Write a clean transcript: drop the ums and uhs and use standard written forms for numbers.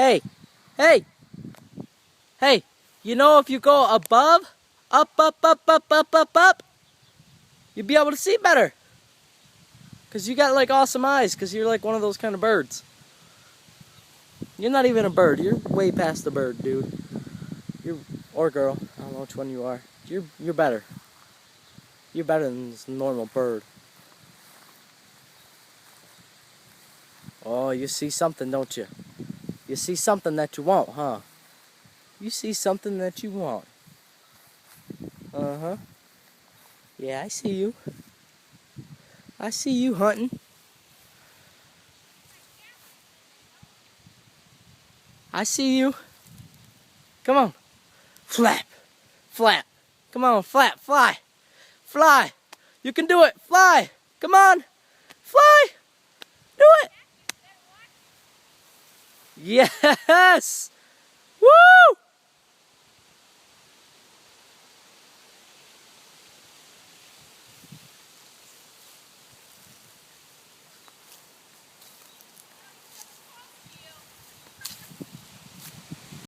Hey, hey, hey, you know if you go above, up, you'll be able to see better. Because you got like awesome eyes, because you're like one of those kind of birds. You're not even a bird, you're way past the bird, dude. Or girl, I don't know which one you are. You're better. You're better than this normal bird. Oh, you see something, don't you? You see something that you want, huh? You see something that you want. Uh-huh. Yeah, I see you. I see you hunting. I see you. Come on. Flap. Flap. Come on, flap. Fly. Fly. You can do it. Fly. Come on. Fly. Do it. Yes. Woo!